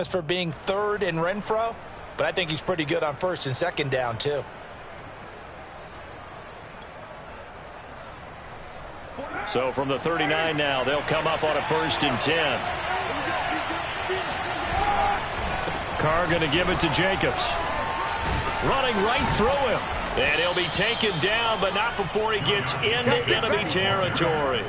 for being third in Renfro, but I think he's pretty good on first and second down, too. So from the 39 now, they'll come up on a 1st and 10. Carr going to give it to Jacobs. Running right through him. And he'll be taken down, but not before he gets into enemy territory.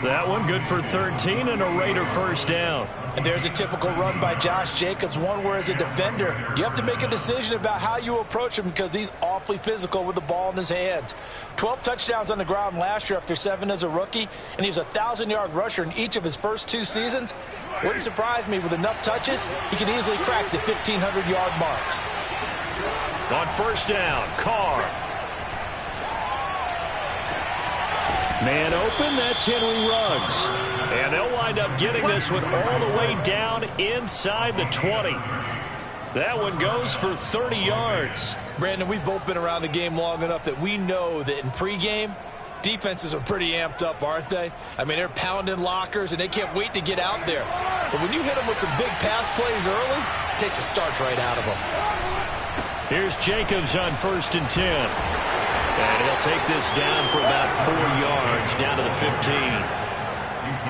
That one good for 13 and a Raider 1st down. And there's a typical run by Josh Jacobs, one where as a defender, you have to make a decision about how you approach him because he's awfully physical with the ball in his hands. 12 touchdowns on the ground last year after 7 as a rookie, and he was a 1,000-yard rusher in each of his first 2 seasons. Wouldn't surprise me with enough touches, he can easily crack the 1,500-yard mark. On 1st down, Carr. Man open, that's Henry Ruggs. And they'll wind up getting this one all the way down inside the 20. That one goes for 30 yards. Brandon, we've both been around the game long enough that we know that in pregame, defenses are pretty amped up, aren't they? I mean, they're pounding lockers, and they can't wait to get out there. But when you hit them with some big pass plays early, it takes the starch right out of them. Here's Jacobs on 1st and 10. And he'll take this down for about 4 yards, down to the 15.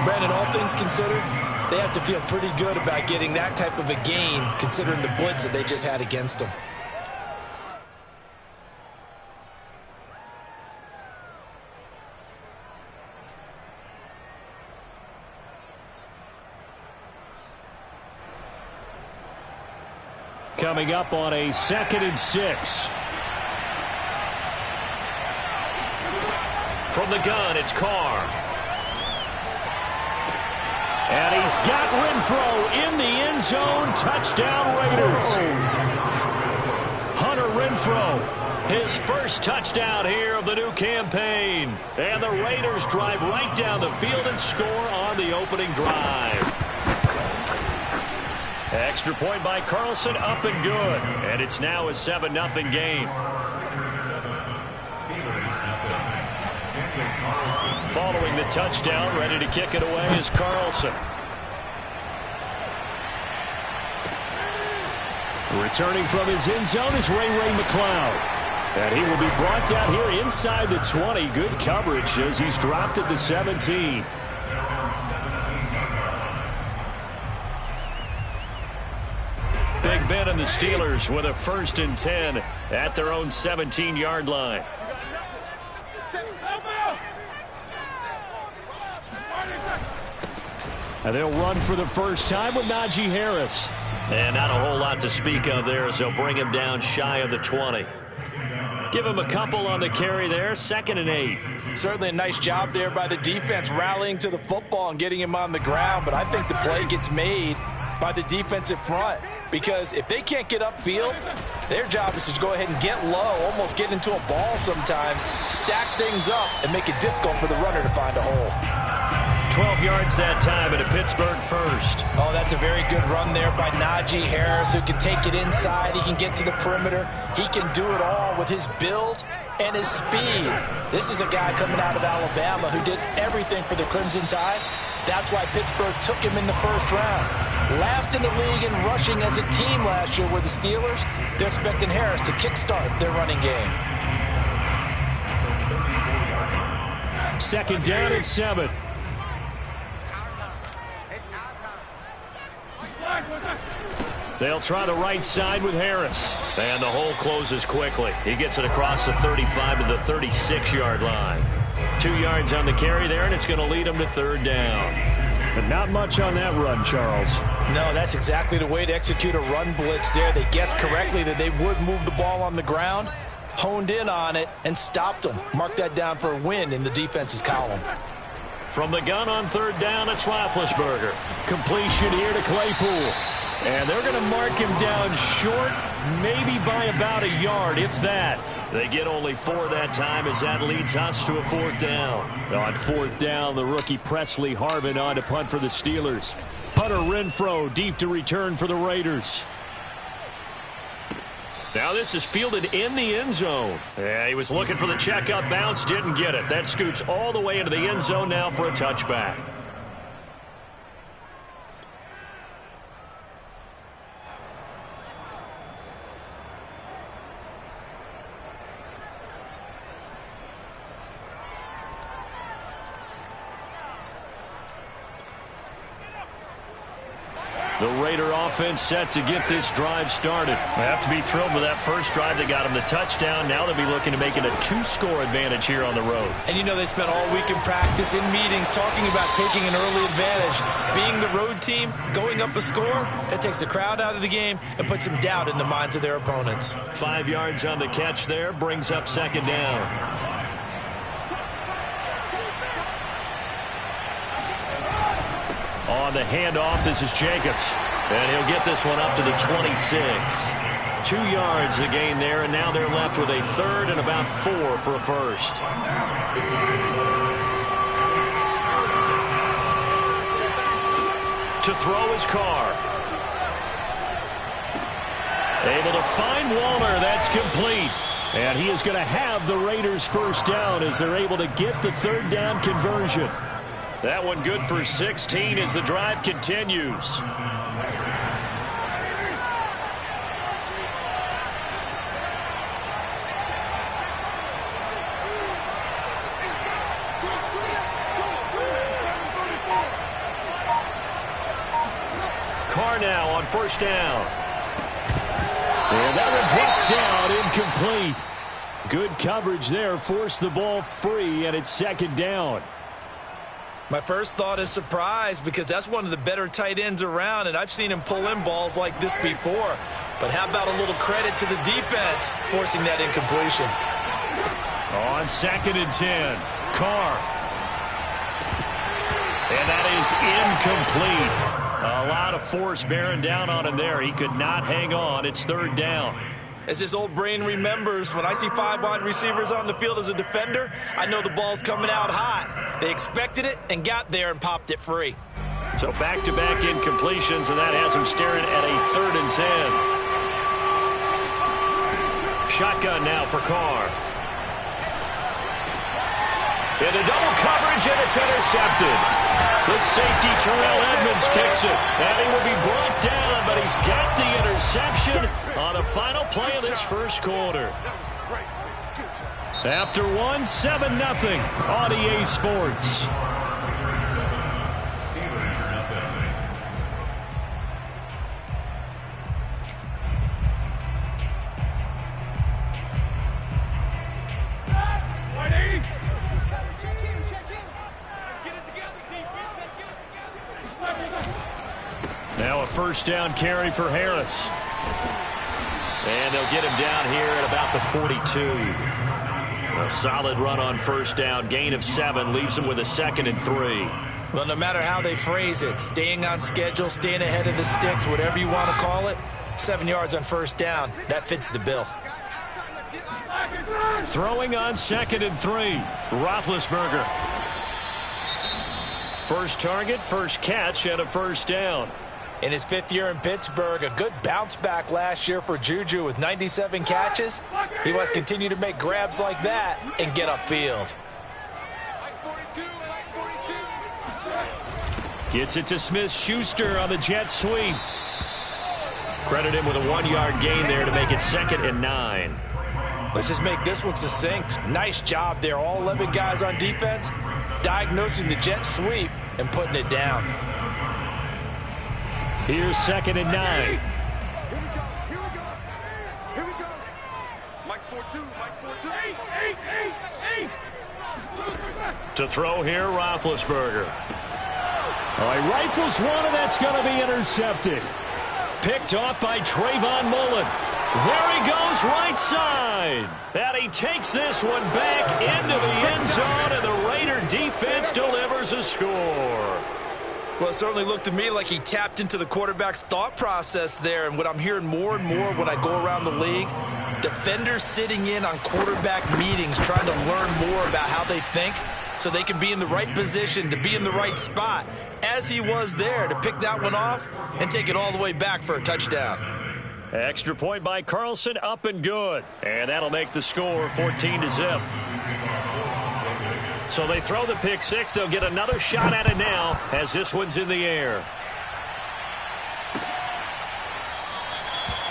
Brandon, all things considered, they have to feel pretty good about getting that type of a gain, considering the blitz that they just had against them. Coming up on a 2nd and 6. From the gun, it's Carr. And he's got Renfro in the end zone. Touchdown, Raiders. Hunter Renfro, his first touchdown here of the new campaign. And the Raiders drive right down the field and score on the opening drive. Extra point by Carlson, up and good. And it's now a 7-0 game. Following the touchdown, ready to kick it away is Carlson. Returning from his end zone is Ray McCloud. And he will be brought down here inside the 20. Good coverage as he's dropped at the 17. Big Ben and the Steelers with a 1st and 10 at their own 17-yard line. And they'll run for the first time with Najee Harris. And not a whole lot to speak of there as they'll bring him down shy of the 20. Give him a couple on the carry there, 2nd and 8. Certainly a nice job there by the defense rallying to the football and getting him on the ground, but I think the play gets made by the defensive front because if they can't get upfield, their job is to go ahead and get low, almost get into a ball sometimes, stack things up, and make it difficult for the runner to find a hole. 12 yards that time and a Pittsburgh 1st. Oh, that's a very good run there by Najee Harris, who can take it inside. He can get to the perimeter. He can do it all with his build and his speed. This is a guy coming out of Alabama who did everything for the Crimson Tide. That's why Pittsburgh took him in the 1st round. Last in the league in rushing as a team last year were the Steelers. They're expecting Harris to kickstart their running game. 2nd down and 7. They'll try the right side with Harris. And the hole closes quickly. He gets it across the 35 to the 36-yard line. 2 yards on the carry there, and it's going to lead him to 3rd down. But not much on that run, Charles. No, that's exactly the way to execute a run blitz there. They guessed correctly that they would move the ball on the ground, honed in on it, and stopped them. Mark that down for a win in the defense's column. From the gun on 3rd down, it's Roethlisberger. Completion here to Claypool. And they're going to mark him down short, maybe by about a yard, if that. They get only 4 that time as that leads us to a 4th down. On 4th down, the rookie Presley Harvin on to punt for the Steelers. Hunter Renfro deep to return for the Raiders. Now this is fielded in the end zone. Yeah, he was looking for the checkup bounce, didn't get it. That scoots all the way into the end zone now for a touchback. The Raider offense set to get this drive started. They have to be thrilled with that first drive that got them the touchdown. Now they'll be looking to make it a 2-score advantage here on the road. And you know they spent all week in practice, in meetings, talking about taking an early advantage. Being the road team, going up a score, that takes the crowd out of the game and puts some doubt in the minds of their opponents. 5 yards on the catch there, brings up second down. On the handoff, this is Jacobs. And he'll get this one up to the 26. 2 yards the gain there, and now they're left with a third and about 4 for a first. To throw his Carr. Able to find Waller. That's complete. And he is going to have the Raiders first down as they're able to get the third down conversion. That one good for 16 as the drive continues. Carr now on first down. And that one drops down, incomplete. Good coverage there, forced the ball free, and it's second down. My first thought is surprise because that's one of the better tight ends around, and I've seen him pull in balls like this before. But how about a little credit to the defense forcing that incompletion? On 2nd and 10, Carr. And that is incomplete. A lot of force bearing down on him there. He could not hang on. It's third down. As his old brain remembers, when I see 5 wide receivers on the field as a defender, I know the ball's coming out hot. They expected it and got there and popped it free. So back-to-back incompletions, and that has him staring at a 3rd and 10. Shotgun now for Carr. Into double coverage, and it's intercepted. The safety, Terrell Edmonds, picks it. And he will be brought down, but he's got the interception on the final play of this first quarter. After one, 7-0 on EA Sports. Now a first down carry for Harris. And they'll get him down here at about the 42. A solid run on first down. Gain of 7 leaves him with a 2nd and 3. Well, no matter how they phrase it, staying on schedule, staying ahead of the sticks, whatever you want to call it, 7 yards on first down, that fits the bill. Throwing on 2nd and 3. Roethlisberger. First target, first catch, and a first down. In his 5th year in Pittsburgh, a good bounce back last year for Juju with 97 catches. He wants to continue to make grabs like that and get upfield. Gets it to Smith-Schuster on the jet sweep. Credit him with a 1-yard gain there to make it 2nd and 9. Let's just make this one succinct. Nice job there. All 11 guys on defense diagnosing the jet sweep and putting it down. Here's 2nd and 9. Here we go. Mike's 4-2. To throw here, Roethlisberger. He rifles one, and that's going to be intercepted. Picked off by Trayvon Mullen. There he goes, right side. And he takes this one back into the end zone, and the Raider defense delivers a score. Well, it certainly looked to me like he tapped into the quarterback's thought process there. And what I'm hearing more and more when I go around the league, defenders sitting in on quarterback meetings trying to learn more about how they think so they can be in the right position to be in the right spot, as he was there to pick that one off and take it all the way back for a touchdown. Extra point by Carlson, up and good. And that'll make the score 14-0. So they throw the pick six. They'll get another shot at it now as this one's in the air.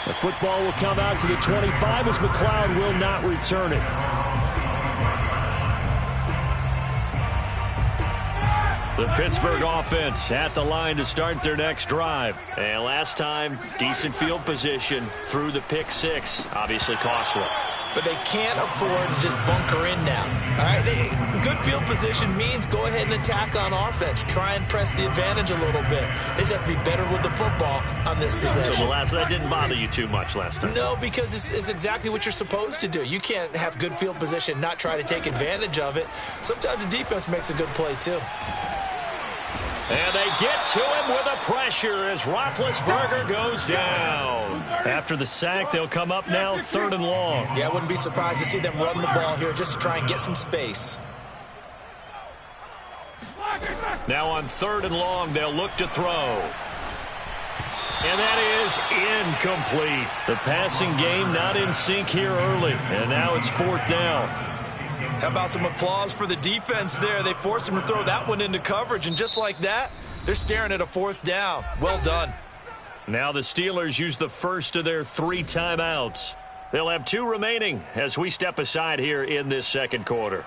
The football will come out to the 25 as McLeod will not return it. The Pittsburgh offense at the line to start their next drive. And last time, decent field position through the pick six. Obviously costly. But they can't afford to just bunker in now. All right, good field position means go ahead and attack on offense. Try and press the advantage a little bit. They just have to be better with the football on this possession. So that didn't bother you too much last time? No, because it's exactly what you're supposed to do. You can't have good field position, not try to take advantage of it. Sometimes the defense makes a good play, too. And they get to him with a pressure as Roethlisberger goes down. After the sack, they'll come up now 3rd and long. Yeah, I wouldn't be surprised to see them run the ball here just to try and get some space. Now on 3rd and long, they'll look to throw. And that is incomplete. The passing game not in sync here early. And now it's 4th down. How about some applause for the defense there? They forced him to throw that one into coverage, and just like that, they're staring at a 4th down. Well done. Now the Steelers use the first of their 3 timeouts. They'll have 2 remaining as we step aside here in this second quarter.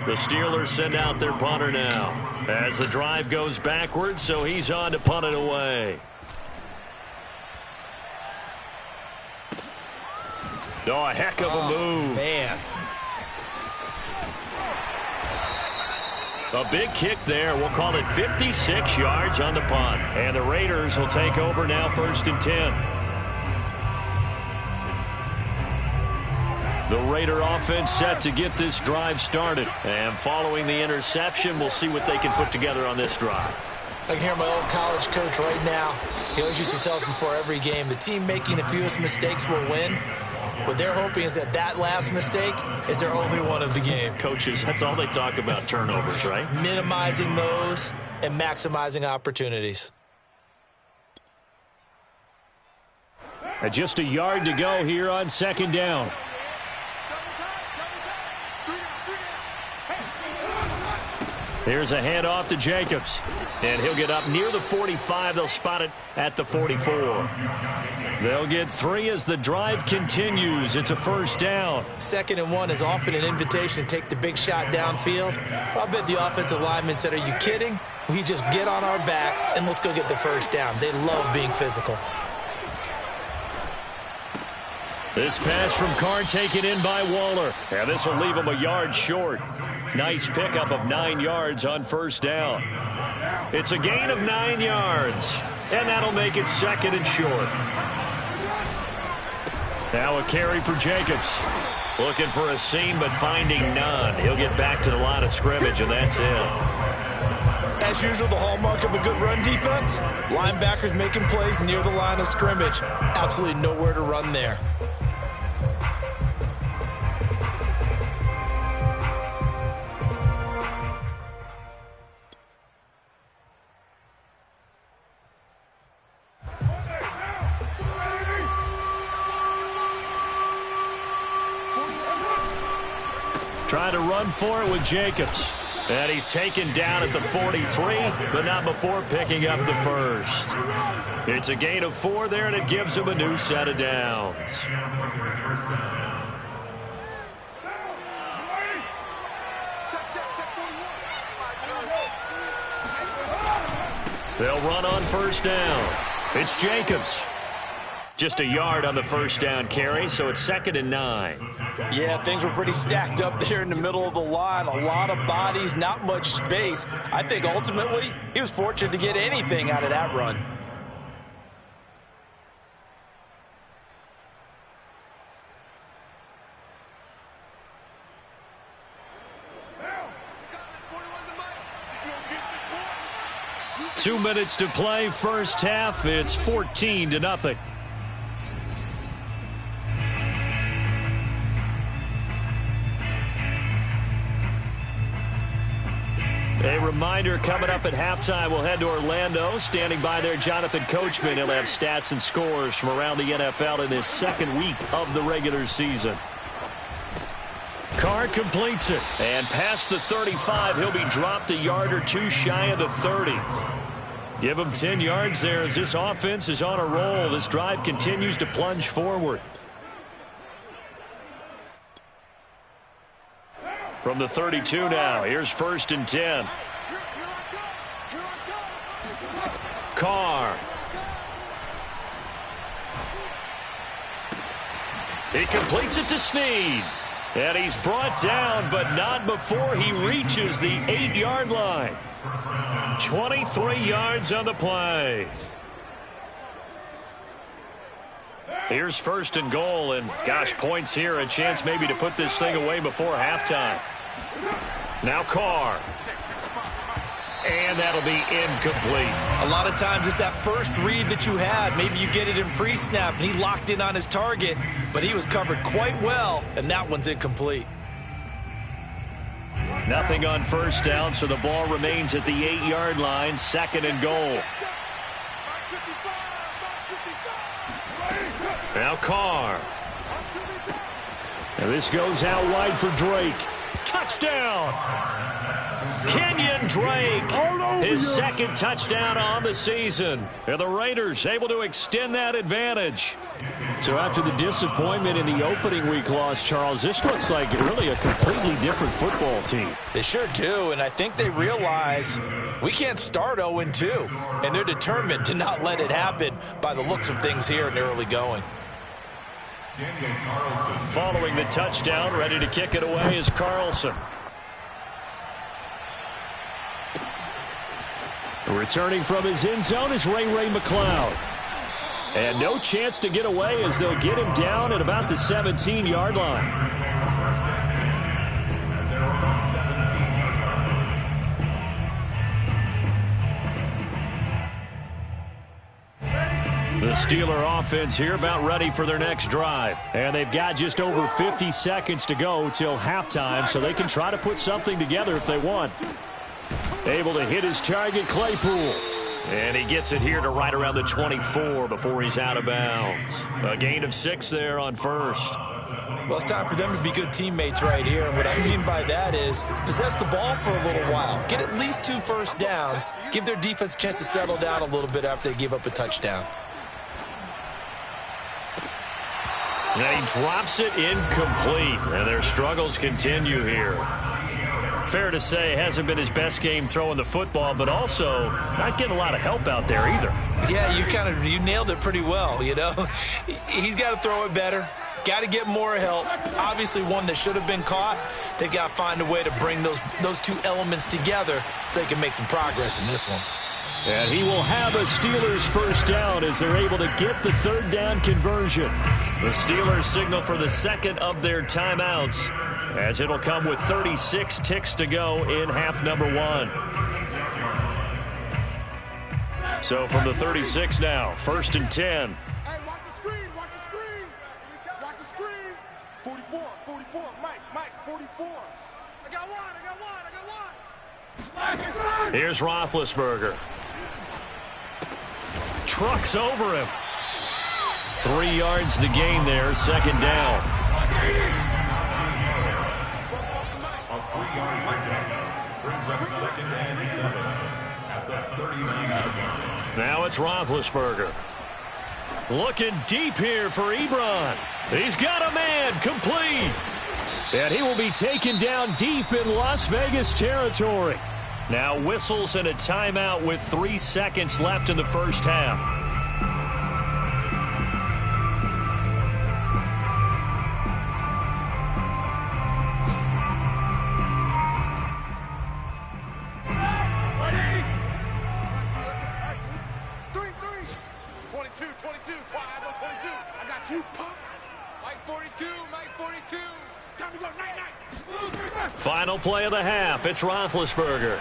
The Steelers send out their punter now as the drive goes backwards, so he's on to punt it away. Oh, a heck of a move. Man. A big kick there. We'll call it 56 yards on the punt. And the Raiders will take over now 1st and 10. The Raider offense set to get this drive started. And following the interception, we'll see what they can put together on this drive. I can hear my old college coach right now. He always used to tell us before every game, the team making the fewest mistakes will win. What they're hoping is that last mistake is their only one of the game. Coaches, that's all they talk about, turnovers, right? Minimizing those and maximizing opportunities. And just a yard to go here on 2nd down. Here's a handoff to Jacobs. And he'll get up near the 45. They'll spot it at the 44. They'll get 3 as the drive continues. It's a 1st down. 2nd and 1 is often an invitation to take the big shot downfield. I bet the offensive lineman said, are you kidding? We just get on our backs and let's go get the 1st down. They love being physical. This pass from Carr taken in by Waller. And this will leave him a yard short. Nice pickup of 9 yards on 1st down. It's a gain of 9 yards. And that'll make it 2nd and short. Now a carry for Jacobs. Looking for a seam, but finding none. He'll get back to the line of scrimmage, and that's it. As usual, the hallmark of a good run defense, linebackers making plays near the line of scrimmage. Absolutely nowhere to run there. Trying to run for it with Jacobs. And he's taken down at the 43, but not before picking up the 1st. It's a gain of 4 there, and it gives him a new set of downs. They'll run on 1st down. It's Jacobs. Just a yard on the 1st down carry, so it's 2nd and 9. Yeah, things were pretty stacked up there in the middle of the line. A lot of bodies, not much space. I think ultimately he was fortunate to get anything out of that run. Two minutes to play, 1st half. It's 14-0. A reminder, coming up at halftime, we'll head to Orlando. Standing by there, Jonathan Coachman. He'll have stats and scores from around the NFL in this 2nd week of the regular season. Carr completes it. And past the 35, he'll be dropped a yard or 2 shy of the 30. Give him 10 yards there as this offense is on a roll. This drive continues to plunge forward. From the 32 now, here's 1st and 10. Carr. He completes it to Snead. And he's brought down, but not before he reaches the 8-yard line. 23 yards on the play. Here's 1st and goal, and gosh, points here, a chance maybe to put this thing away before halftime. Now Carr. And that'll be incomplete. A lot of times it's that first read that you had. Maybe you get it in pre-snap, and he locked in on his target, but he was covered quite well, and that one's incomplete. Nothing on 1st down, so the ball remains at the 8-yard line, 2nd and goal. Now Carr. And this goes out wide for Drake. Touchdown! Kenyon Drake, his 2nd touchdown on the season. And the Raiders able to extend that advantage. So after the disappointment in the opening week loss, Charles, this looks like really a completely different football team. They sure do, and I think they realize we can't start 0-2, and they're determined to not let it happen by the looks of things here in the early going. Following the touchdown, ready to kick it away is Carlson. Returning from his end zone is Ray McCloud. And no chance to get away as they'll get him down at about the 17-yard line. The Steeler offense here about ready for their next drive. And they've got just over 50 seconds to go till halftime, so they can try to put something together if they want. Able to hit his target, Claypool. And he gets it here to right around the 24 before he's out of bounds. A gain of 6 there on 1st. Well, it's time for them to be good teammates right here. And what I mean by that is possess the ball for a little while. Get at least 2 first downs. Give their defense a chance to settle down a little bit after they give up a touchdown. And he drops it incomplete. And their struggles continue here. Fair to say, hasn't been his best game throwing the football, but also not getting a lot of help out there either. Yeah, you nailed it pretty well, you know. He's got to throw it better. Got to get more help. Obviously one that should have been caught. They've got to find a way to bring those 2 elements together so they can make some progress in this one. And he will have a Steelers 1st down as they're able to get the 3rd down conversion. The Steelers signal for the 2nd of their timeouts, as it'll come with 36 ticks to go in half number 1. So from the 36 now, 1st and 10. Hey, watch the screen, watch the screen. Watch the screen. 44, Mike, 44. I got one. Here's Roethlisberger. Trucks over him. 3 yards the gain there, 2nd down. A 3-yard touchdown brings up 2nd and 7 at the 39-yard line. Now it's Roethlisberger. Looking deep here for Ebron. He's got a man, complete. And he will be taken down deep in Las Vegas territory. Now whistles and a timeout with 3 seconds left in the 1st half. Final play of the half. It's Roethlisberger.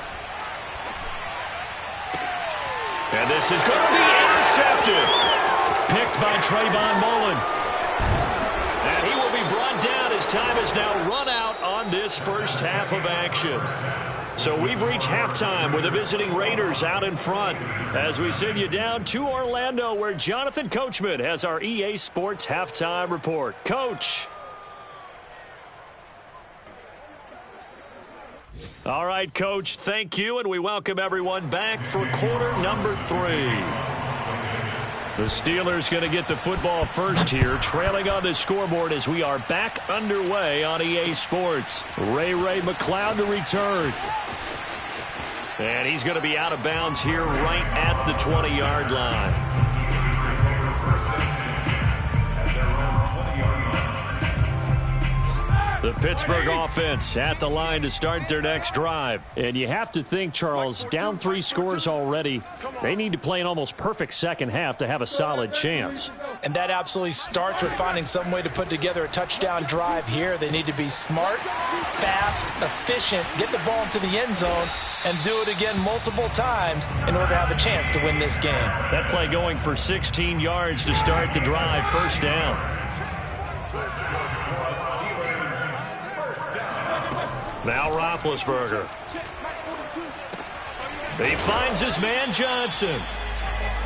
And this is going to be intercepted. Picked by Trayvon Mullen. And he will be brought down as time has now run out on this 1st half of action. So we've reached halftime with the visiting Raiders out in front as we send you down to Orlando where Jonathan Coachman has our EA Sports halftime report. Coach. All right, Coach, thank you, and we welcome everyone back for quarter number 3. The Steelers going to get the football first here, trailing on the scoreboard as we are back underway on EA Sports. Ray McCloud to return. And he's going to be out of bounds here right at the 20-yard line. The Pittsburgh offense at the line to start their next drive. And you have to think, Charles, down 3 scores already. They need to play an almost perfect second half to have a solid chance. And that absolutely starts with finding some way to put together a touchdown drive here. They need to be smart, fast, efficient, get the ball into the end zone, and do it again multiple times in order to have a chance to win this game. That play going for 16 yards to start the drive, first down. Now Roethlisberger. He finds his man Johnson.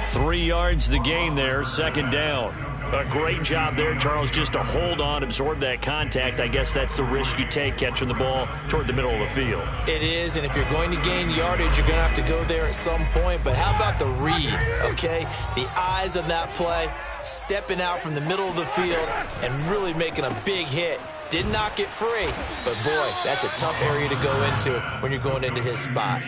3 yards the gain there, second down. A great job there, Charles, just to hold on, absorb that contact. I guess that's the risk you take catching the ball toward the middle of the field. It is, and if you're going to gain yardage, you're going to have to go there at some point. But how about the read, okay? The eyes of that play, stepping out from the middle of the field and really making a big hit. Did not get free, but boy, that's a tough area to go into when you're going into his spot.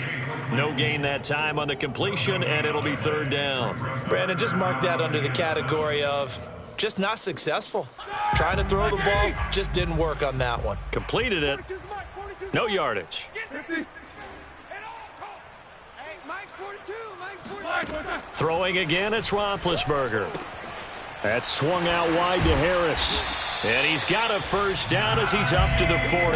No gain that time on the completion, and it'll be third down. Brandon, just mark that under the category of just not successful. Trying to throw the ball, just didn't work on that one. Completed it. No yardage. Throwing again, it's Roethlisberger. That swung out wide to Harris. And he's got a first down as he's up to the 48.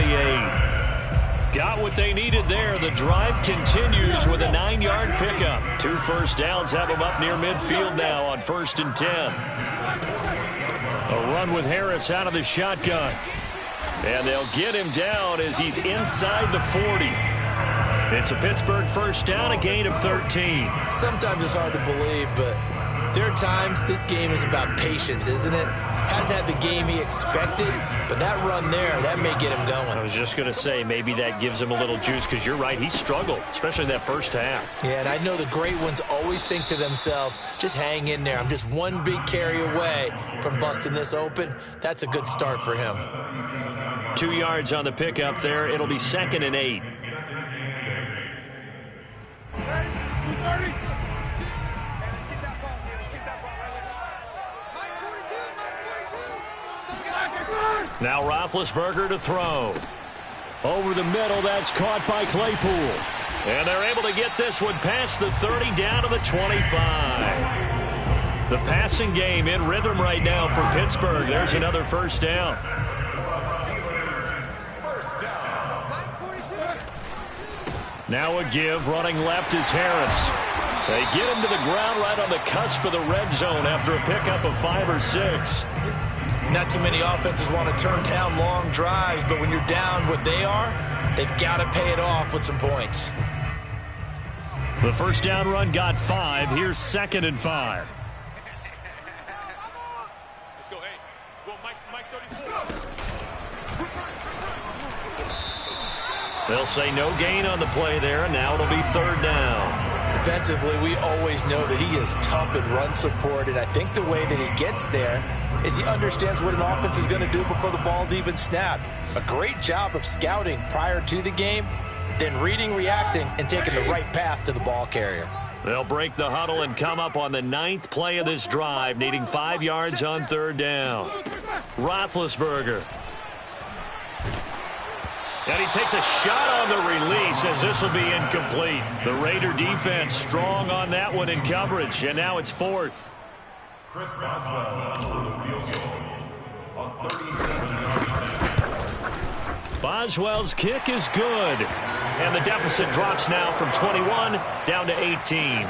Got what they needed there. The drive continues with a 9-yard pickup. 2 first downs have him up near midfield now on 1st and 10. A run with Harris out of the shotgun. And they'll get him down as he's inside the 40. It's a Pittsburgh first down, a gain of 13. Sometimes it's hard to believe, but there are times this game is about patience, isn't it? Has had the game he expected, but that run there, that may get him going. I was just going to say, maybe that gives him a little juice, because you're right, he struggled, especially in that first half. Yeah, and I know the great ones always think to themselves, just hang in there. I'm just one big carry away from busting this open. That's a good start for him. 2 yards on the pickup there. It'll be 2nd and 8. Now Roethlisberger to throw. Over the middle, that's caught by Claypool. And they're able to get this one past the 30 down to the 25. The passing game in rhythm right now for Pittsburgh. There's another first down. Now a give, running left is Harris. They get him to the ground right on the cusp of the red zone after a pickup of 5 or 6. Not too many offenses want to turn down long drives, but when you're down what they are, they've got to pay it off with some points. The first down run got 5. Here's 2nd and 5. Let's go, hey. Go, Mike 34. They'll say no gain on the play there, and now it'll be 3rd down. Defensively, we always know that he is tough in run support, and I think the way that he gets there is he understands what an offense is going to do before the ball's even snapped. A great job of scouting prior to the game, then reading, reacting, and taking the right path to the ball carrier. They'll break the huddle and come up on the 9th play of this drive, needing 5 yards on 3rd down. Roethlisberger. And he takes a shot on the release as this will be incomplete. The Raider defense strong on that one in coverage, and now it's 4th. Chris Boswell for the field goal on 37-yard. Boswell's kick is good. And the deficit drops now from 21 down to 18.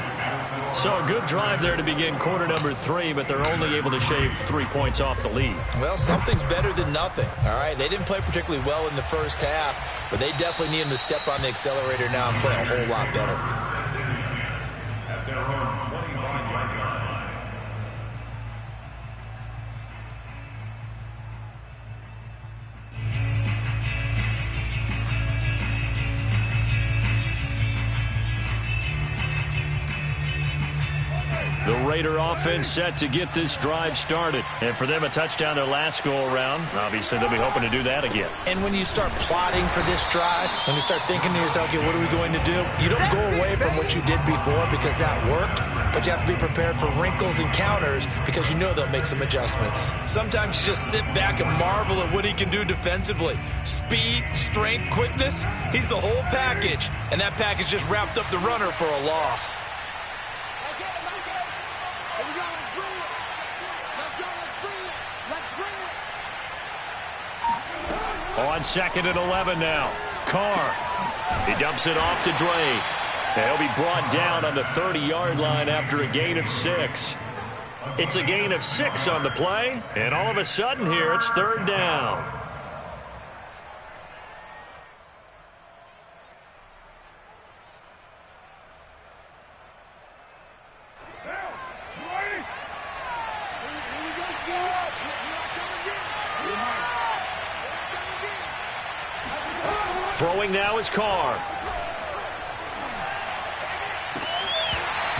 So a good drive there to begin quarter number 3, but they're only able to shave 3 points off the lead. Well, something's better than nothing, all right? They didn't play particularly well in the first half, but they definitely need him to step on the accelerator now and play a whole lot better. At their own 25-yard line. The Raider offense set to get this drive started. And for them, a touchdown their last go-around. Obviously, they'll be hoping to do that again. And when you start plotting for this drive, when you start thinking to yourself, okay, what are we going to do? You don't go away from what you did before because that worked, but you have to be prepared for wrinkles and counters because you know they'll make some adjustments. Sometimes you just sit back and marvel at what he can do defensively. Speed, strength, quickness, he's the whole package. And that package just wrapped up the runner for a loss. On 2nd and 11 now. Carr. He dumps it off to Drake. He'll be brought down on the 30-yard line after a gain of 6. It's a gain of 6 on the play. And all of a sudden here, it's 3rd down. Throwing now is Carr.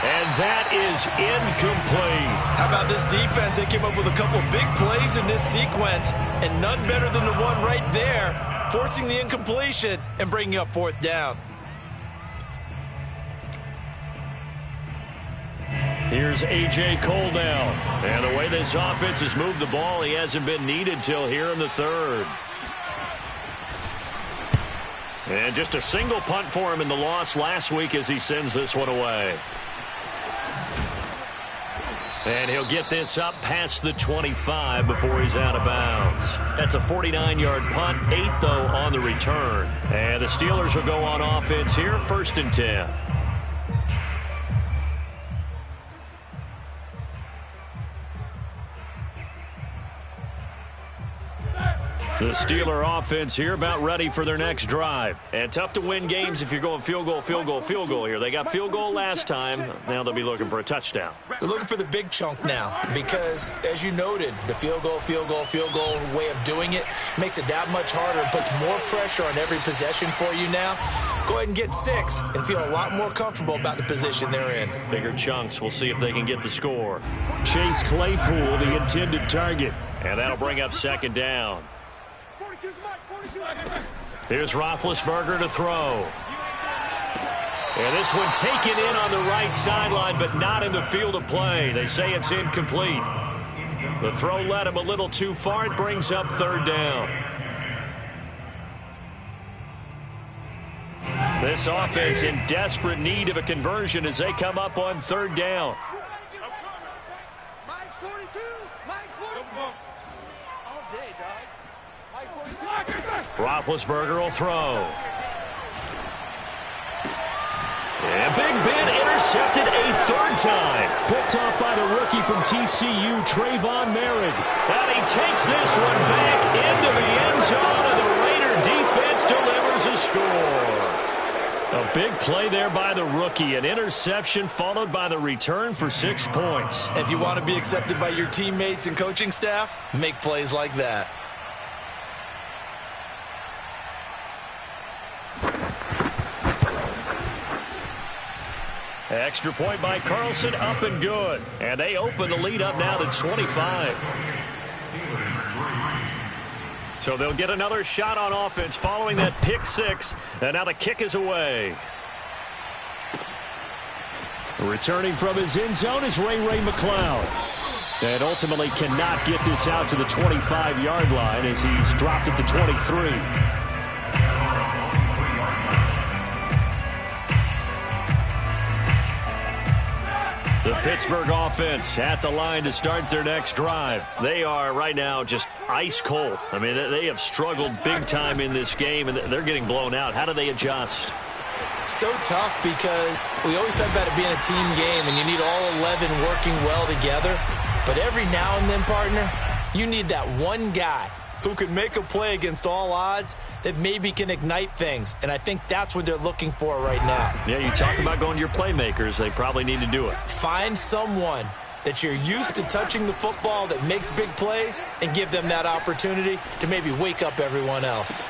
And that is incomplete. How about this defense? They came up with a couple big plays in this sequence, and none better than the one right there, forcing the incompletion and bringing up 4th down. Here's A.J. Cole now. And the way this offense has moved the ball, he hasn't been needed till here in the 3rd. And just a single punt for him in the loss last week as he sends this one away. And he'll get this up past the 25 before he's out of bounds. That's a 49-yard punt, 8, though, on the return. And the Steelers will go on offense here, 1st and 10. The Steeler offense here about ready for their next drive. And tough to win games if you're going field goal, field goal, field goal here. They got field goal last time. Now they'll be looking for a touchdown. They're looking for the big chunk now because, as you noted, the field goal way of doing it makes it that much harder and puts more pressure on every possession for you now. Go ahead and get 6 and feel a lot more comfortable about the position they're in. Bigger chunks. We'll see if they can get the score. Chase Claypool, the intended target. And that'll bring up 2nd down. Here's Roethlisberger to throw. And this one taken in on the right sideline, but not in the field of play. They say it's incomplete. The throw led him a little too far. It brings up 3rd down. This offense in desperate need of a conversion as they come up on 3rd down. Mike's 42. Mike's 42. All day, dog. Roethlisberger will throw. And Big Ben intercepted a 3rd time. Picked off by the rookie from TCU, Trayvon Merrick. And he takes this one back into the end zone, and the Raider defense delivers a score. A big play there by the rookie. An interception followed by the return for 6 points. If you want to be accepted by your teammates and coaching staff, make plays like that. Extra point by Carlson, up and good. And they open the lead up now to 25. So they'll get another shot on offense following that pick 6. And now the kick is away. Returning from his end zone is Ray McCloud. And ultimately cannot get this out to the 25-yard line as he's dropped it to 23. The Pittsburgh offense at the line to start their next drive. They are right now just ice cold. I mean, they have struggled big time in this game, and they're getting blown out. How do they adjust? So tough because we always talk about it being a team game, and you need all 11 working well together. But every now and then, partner, you need that one guy who can make a play against all odds that maybe can ignite things. And I think that's what they're looking for right now. Yeah, you talk about going to your playmakers. They probably need to do it. Find someone that you're used to touching the football that makes big plays and give them that opportunity to maybe wake up everyone else.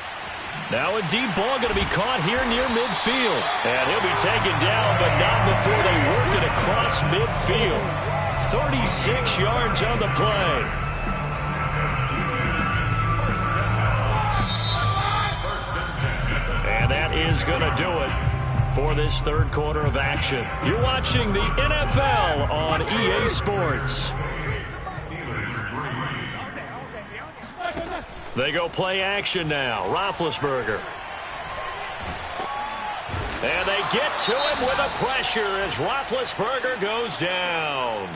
Now a deep ball going to be caught here near midfield. And he'll be taken down, but not before they work it across midfield. 36 yards on the play. And that is going to do it for this third quarter of action. You're watching the NFL on EA Sports. They go play action now. Roethlisberger. And they get to him with a pressure as Roethlisberger goes down.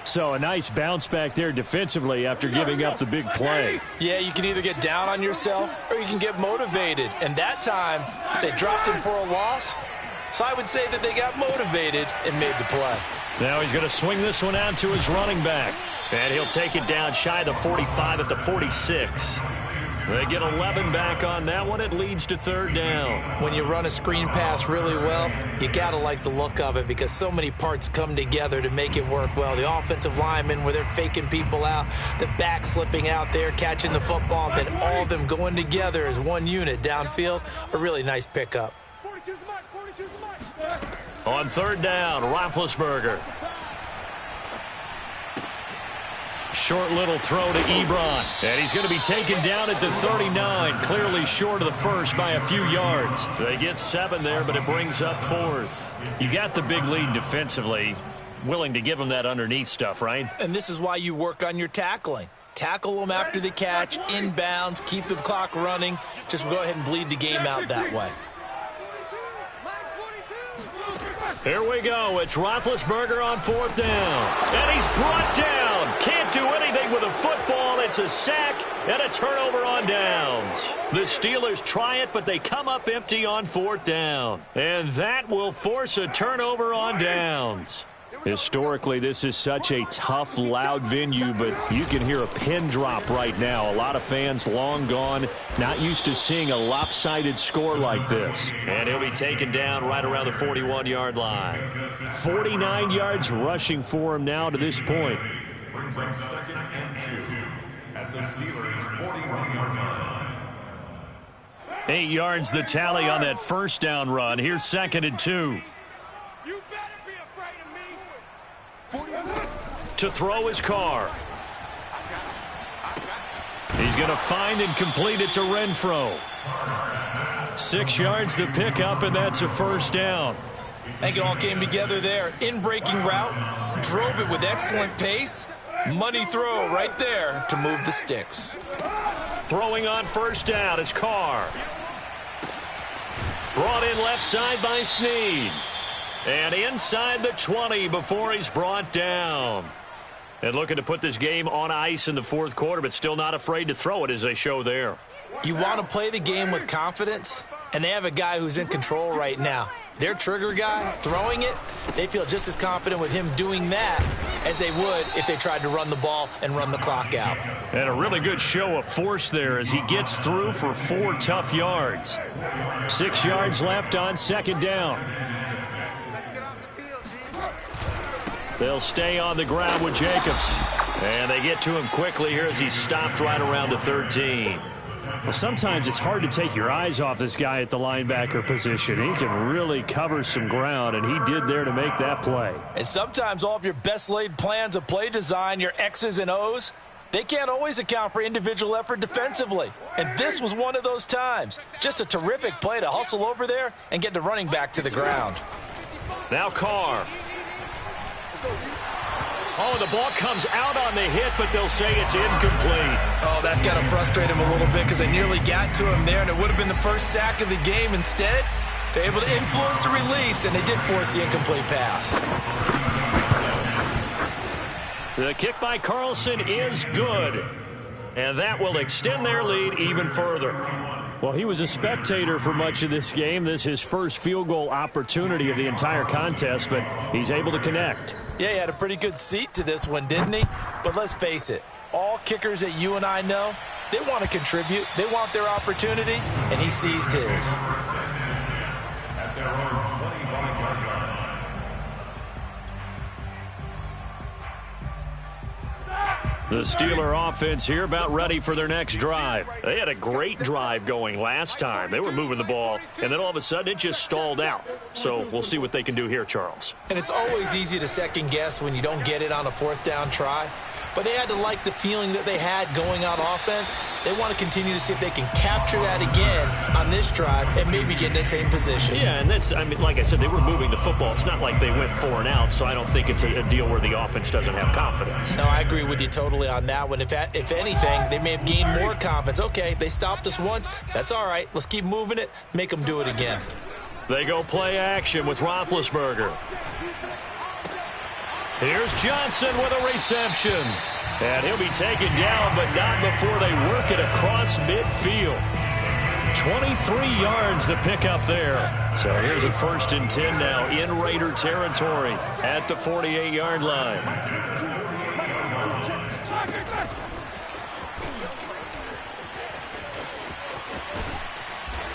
So a nice bounce back there defensively after giving up the big play. Yeah, you can either get down on yourself or you can get motivated. And that time, they dropped him for a loss. So I would say that they got motivated and made the play. Now he's going to swing this one out to his running back. And he'll take it down shy of the 45 at the 46. They get 11 back on that one. It leads to third down. When you run a screen pass really well, you got to like the look of it because so many parts come together to make it work well. The offensive linemen where they're faking people out, the back slipping out there, catching the football, and then all of them going together as one unit downfield. A really nice pickup. On third down, Roethlisberger. Short little throw to Ebron. And he's going to be taken down at the 39. Clearly short of the first by a few yards. They get 7 there, but it brings up fourth. You got the big lead defensively. Willing to give them that underneath stuff, right? And this is why you work on your tackling. Tackle them after the catch, inbounds, keep the clock running. Just go ahead and bleed the game out that way. Here we go. It's Roethlisberger on fourth down. And he's brought down. Can't do anything with a football. It's a sack and a turnover on downs. The Steelers try it, but they come up empty on fourth down. And that will force a turnover on downs. Historically, this is such a tough, loud venue, but you can hear a pin drop right now. A lot of fans long gone, not used to seeing a lopsided score like this. And he'll be taken down right around the 41-yard line. 49 yards rushing for him now to this point. Brings up 2nd and 2 at the Steelers' 41-yard line. 8 yards the tally on that first down run. Here's 2nd and 2. To throw his car. He's going to find and complete it to Renfro. 6 yards the pickup, and that's a first down. I think it all came together there. In-breaking route, drove it with excellent pace. Money throw right there to move the sticks. Throwing on first down is Carr. Brought in left side by Snead. And inside the 20 before he's brought down. And looking to put this game on ice in the fourth quarter, but still not afraid to throw it as they show there. You want to play the game with confidence, and they have a guy who's in control right now. Their trigger guy, throwing it, they feel just as confident with him doing that as they would if they tried to run the ball and run the clock out. And a really good show of force there as he gets through for 4 tough yards. 6 yards left on second down. They'll stay on the ground with Jacobs. And they get to him quickly here as he's stopped right around the 13. Well, sometimes it's hard to take your eyes off this guy at the linebacker position. He can really cover some ground, and he did there to make that play. And sometimes all of your best laid plans of play design, your X's and O's, they can't always account for individual effort defensively. And this was one of those times. Just a terrific play to hustle over there and get the running back to the ground. Now Carr. Oh, the ball comes out on the hit, but they'll say it's incomplete. Oh, that's got to frustrate him a little bit because they nearly got to him there, and it would have been the first sack of the game. Instead, they're able to influence the release, and they did force the incomplete pass. The kick by Carlson is good, and that will extend their lead even further. Well, he was a spectator for much of this game. This is his first field goal opportunity of the entire contest, but he's able to connect. Yeah, he had a pretty good seat to this one, didn't he? But let's face it, all kickers that you and I know, they want to contribute. They want their opportunity, and he seized his. At their own 25-yard line. The Steeler offense here about ready for their next drive. They had a great drive going last time. They were moving the ball, and then all of a sudden it just stalled out. So we'll see what they can do here, Charles. And it's always easy to second guess when you don't get it on a fourth down try. But they had to like the feeling that they had going on offense. They want to continue to see if they can capture that again on this drive and maybe get in the same position. Yeah, and that's, I mean, like I said, they were moving the football. It's not like they went 4 and out, so I don't think it's a deal where the offense doesn't have confidence. No, I agree with you totally on that one. If anything, they may have gained more confidence. Okay, they stopped us once. That's all right. Let's keep moving it. Make them do it again. They go play action with Roethlisberger. Here's Johnson with a reception. And he'll be taken down, but not before they work it across midfield. 23 yards the pickup there. So here's a 1st and 10 now in Raider territory at the 48-yard line.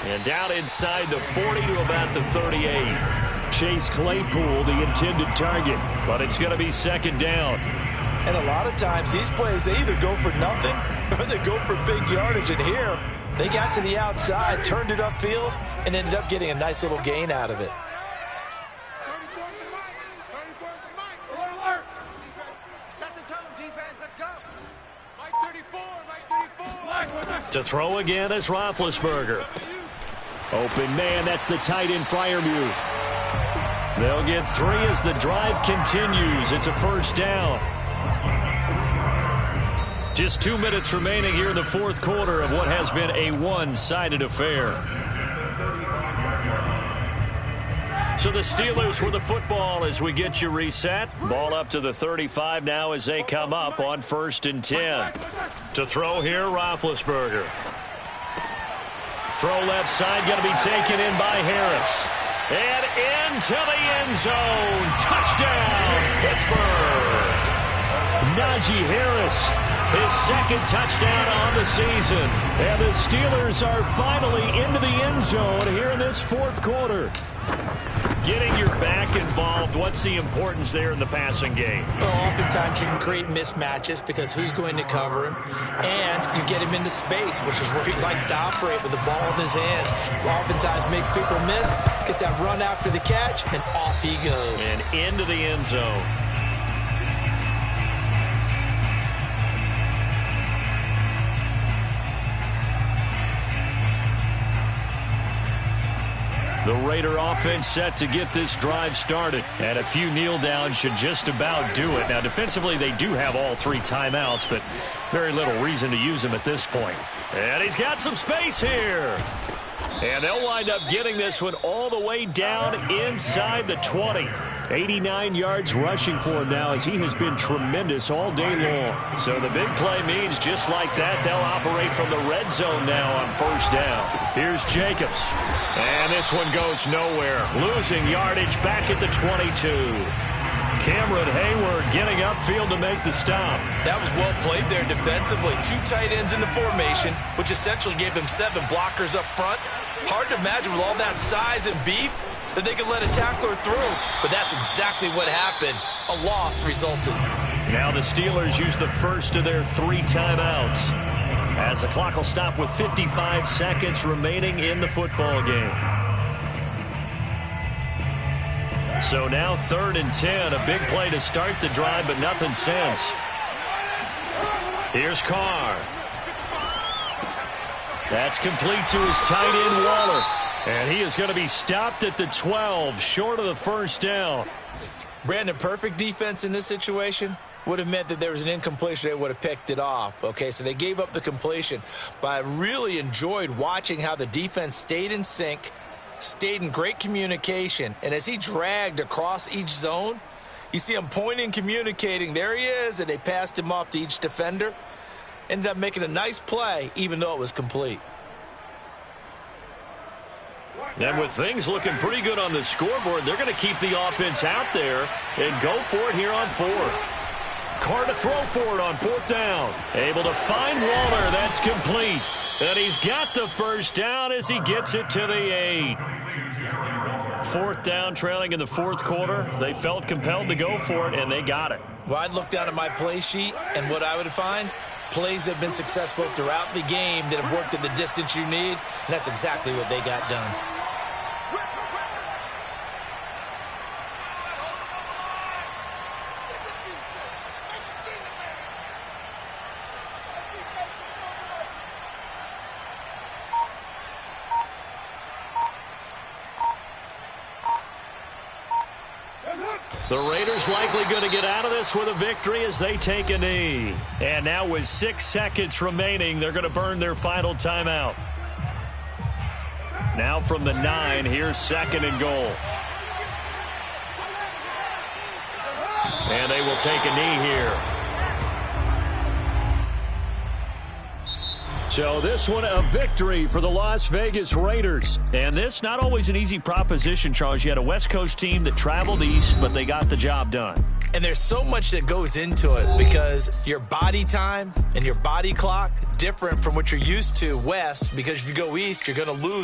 And down inside the 40 to about the 38. Chase Claypool, the intended target, but it's going to be 2nd down. And a lot of times these plays, they either go for nothing or they go for big yardage. And here, they got to the outside, turned it upfield, and ended up getting a nice little gain out of it. Set the tone, defense. Let's go. Mike 34, Mike 34. To throw again is Roethlisberger. Open man, that's the tight end Freiermuth. They'll get 3 as the drive continues. It's a 1st down. Just 2 minutes remaining here in the 4th quarter of what has been a one-sided affair. So the Steelers with the football as we get you reset. Ball up to the 35 now as they come up on 1st and 10. To throw here, Roethlisberger. Throw left side, going to be taken in by Harris. And into the end zone. Touchdown, Pittsburgh. Najee Harris, his 2nd touchdown on the season. And the Steelers are finally into the end zone here in this 4th quarter. Getting your back involved, what's the importance there in the passing game? Well, oftentimes you can create mismatches because who's going to cover him, and you get him into space, which is where he likes to operate with the ball in his hands. Oftentimes makes people miss, gets that run after the catch, and off he goes. And into the end zone. The Raider offense set to get this drive started. And a few kneel downs should just about do it. Now, defensively, they do have all 3 timeouts, but very little reason to use them at this point. And he's got some space here. And they'll wind up getting this one all the way down inside the 20. 89 yards rushing for him now as he has been tremendous all day long. So the big play means just like that, they'll operate from the red zone now on 1st down. Here's Jacobs. And this one goes nowhere. Losing yardage back at the 22. Cameron Hayward getting upfield to make the stop. That was well played there defensively. 2 tight ends in the formation, which essentially gave him 7 blockers up front. Hard to imagine with all that size and beef that they could let a tackler through. But that's exactly what happened. A loss resulted. Now the Steelers use the first of their 3 timeouts, as the clock will stop with 55 seconds remaining in the football game. So now 3rd and 10. A big play to start the drive, but nothing since. Here's Carr. That's complete to his tight end, Waller. And he is going to be stopped at the 12, short of the 1st down. Brandon, perfect defense in this situation would have meant that there was an incompletion. They would have picked it off. Okay, so they gave up the completion. But I really enjoyed watching how the defense stayed in sync, stayed in great communication. And as he dragged across each zone, you see him pointing, communicating. There he is, and they passed him off to each defender. Ended up making a nice play, even though it was complete. And with things looking pretty good on the scoreboard, they're going to keep the offense out there and go for it here on 4th. Carr to throw for it on 4th down. Able to find Waller. That's complete. And he's got the 1st down as he gets it to the 8. 4th down, trailing in the 4th quarter. They felt compelled to go for it, and they got it. Well, I'd look down at my play sheet, and what I would find, plays that have been successful throughout the game that have worked at the distance you need, and that's exactly what they got done. The Raiders likely going to get out of this with a victory as they take a knee. And now with 6 seconds remaining, they're going to burn their final timeout. Now from the 9, here's 2nd and goal. And they will take a knee here. So this one a victory for the Las Vegas Raiders. And this not always an easy proposition, Charles. You had a West Coast team that traveled east, but they got the job done. And there's so much that goes into it because your body time and your body clock different from what you're used to west, because if you go east, you're going to lose